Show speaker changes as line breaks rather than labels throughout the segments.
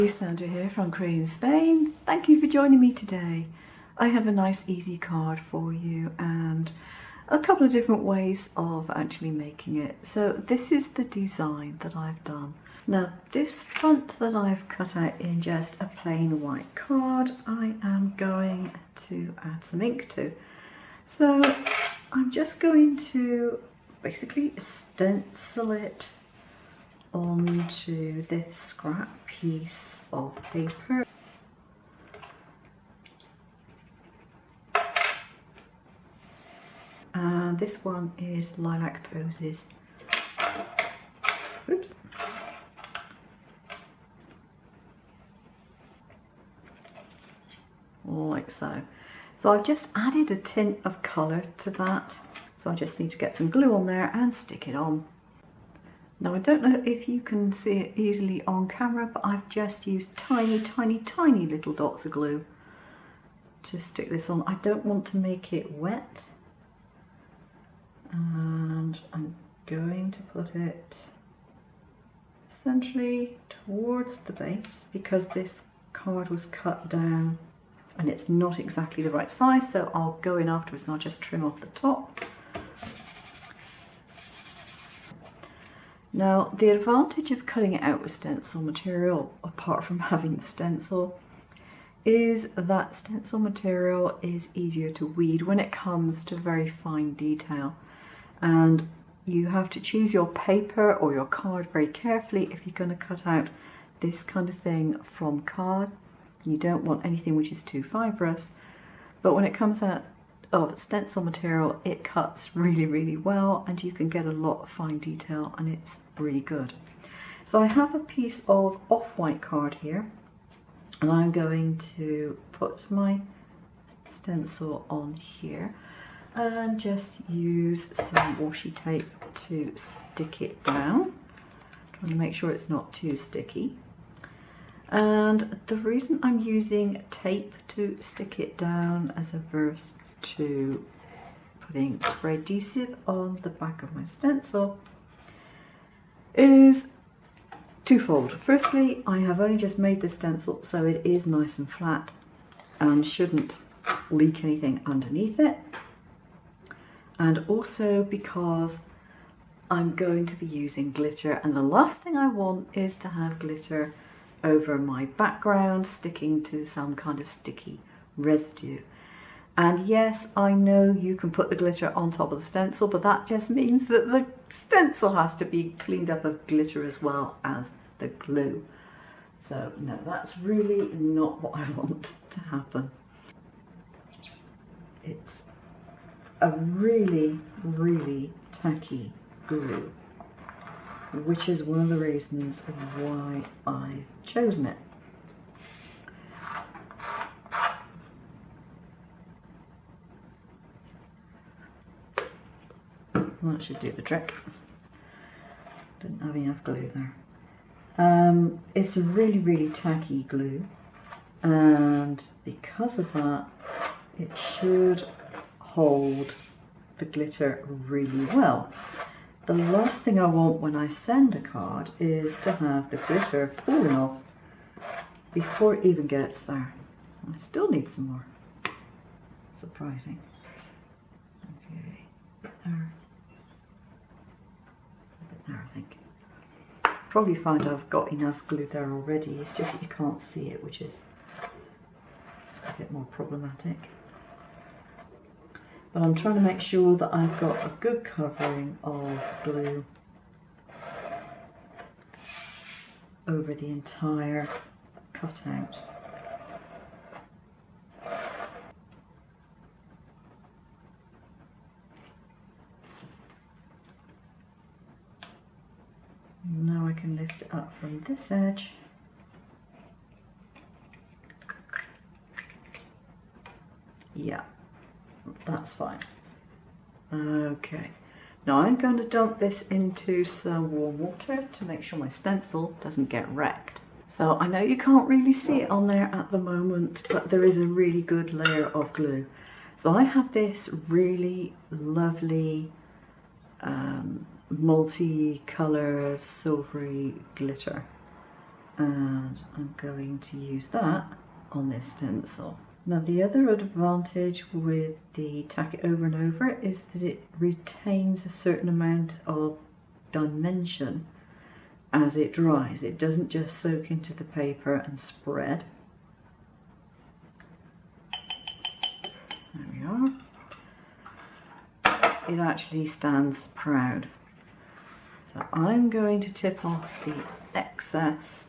Sandra here from Creating Spain. Thank you for joining me today. I have a nice easy card for you and a couple of different ways of actually making it. So this is the design that I've done. Now this front that I've cut out in just a plain white card, I am going to add some ink to. So I'm just going to basically stencil it onto this scrap piece of paper. And this one is Lilac Poses. Oops. Like so. So I've just added a tint of colour to that. So I just need to get some glue on there and stick it on. Now I don't know if you can see it easily on camera, but I've just used tiny little dots of glue to stick this on. I don't want to make it wet. And I'm going to put it essentially towards the base because this card was cut down and it's not exactly the right size, so I'll go in afterwards and I'll just trim off the top. Now, the advantage of cutting it out with stencil material, apart from having the stencil, is that stencil material is easier to weed when it comes to very fine detail. And you have to choose your paper or your card very carefully if you're going to cut out this kind of thing from card. You don't want anything which is too fibrous, but when it comes out of stencil material, it cuts really well and you can get a lot of fine detail and it's really good. So I have a piece of off-white card here and I'm going to put my stencil on here and just use some washi tape to stick it down, trying to make sure it's not too sticky. And the reason I'm using tape to stick it down as opposed to putting spray adhesive on the back of my stencil is twofold. Firstly, I have only just made the stencil, so it is nice and flat and shouldn't leak anything underneath it. And also because I'm going to be using glitter, and the last thing I want is to have glitter over my background sticking to some kind of sticky residue. And yes, I know you can put the glitter on top of the stencil, but that just means that the stencil has to be cleaned up of glitter as well as the glue. So no, that's really not what I want to happen. It's a really tacky glue, which is one of the reasons why I've chosen it. Well, that should do the trick. Didn't have enough glue there. It's a really tacky glue, and because of that, it should hold the glitter really well. The last thing I want when I send a card is to have the glitter falling off before it even gets there. I still need some more. Surprising. Okay, there. There, I think. Probably find I've got enough glue there already, it's just that you can't see it, which is a bit more problematic. But I'm trying to make sure that I've got a good covering of glue over the entire cutout. Now I can lift it up from this edge. Yeah, that's fine. Okay, now I'm going to dump this into some warm water to make sure my stencil doesn't get wrecked. So I know you can't really see it on there at the moment, but there is a really good layer of glue. So I have this really lovely multi-colour silvery glitter, and I'm going to use that on this stencil. Now the other advantage with the tack it over and over is that it retains a certain amount of dimension as it dries. It doesn't just soak into the paper and spread. There we are. It actually stands proud. So I'm going to tip off the excess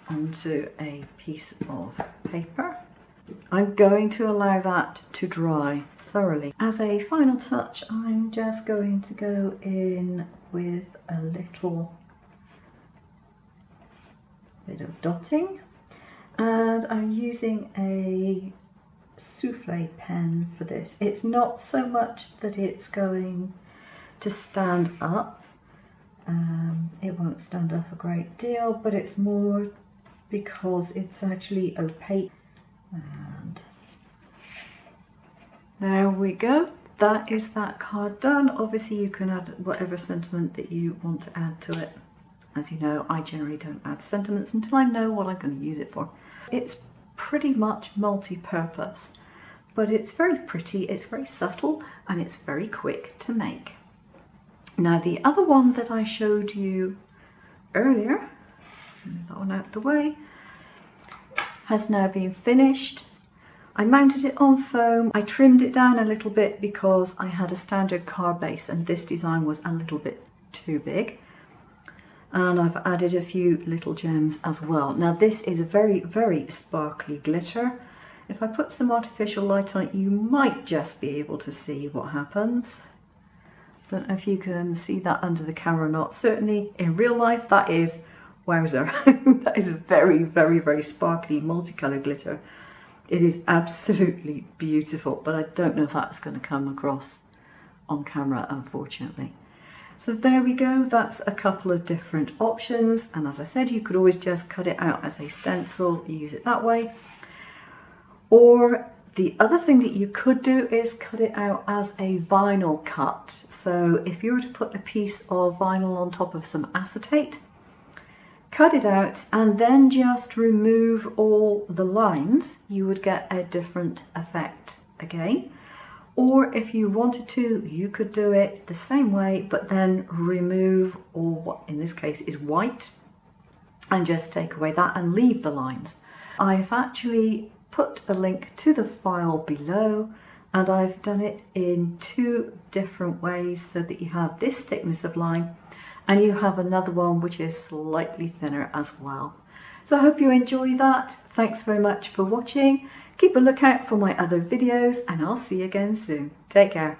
onto a piece of paper. I'm going to allow that to dry thoroughly. As a final touch, I'm just going to go in with a little bit of dotting, and I'm using a souffle pen for this. It's not so much that it's going to stand up. It won't stand up a great deal, but it's more because it's actually opaque. And there we go. That is that card done. Obviously you can add whatever sentiment that you want to add to it. As you know, I generally don't add sentiments until I know what I'm going to use it for. It's pretty much multi-purpose, but it's very pretty, it's very subtle, and it's very quick to make. Now the other one that I showed you earlier, move that one out the way, has now been finished. I mounted it on foam. I trimmed it down a little bit because I had a standard card base and this design was a little bit too big. And I've added a few little gems as well. Now this is a very, very sparkly glitter. If I put some artificial light on it, you might just be able to see what happens. Don't know if you can see that under the camera or not. Certainly in real life, that is, wowzer. That is a very, very, very sparkly multicolored glitter. It is absolutely beautiful, but I don't know if that's going to come across on camera, unfortunately. So there we go, that's a couple of different options, and as I said, you could always just cut it out as a stencil, use it that way. Or the other thing that you could do is cut it out as a vinyl cut. So if you were to put a piece of vinyl on top of some acetate, cut it out and then just remove all the lines, you would get a different effect again. Or if you wanted to, you could do it the same way, but then remove all what in this case is white and just take away that and leave the lines. I've actually put a link to the file below, and I've done it in two different ways so that you have this thickness of line and you have another one which is slightly thinner as well. So I hope you enjoy that. Thanks very much for watching. Keep a lookout for my other videos and I'll see you again soon. Take care.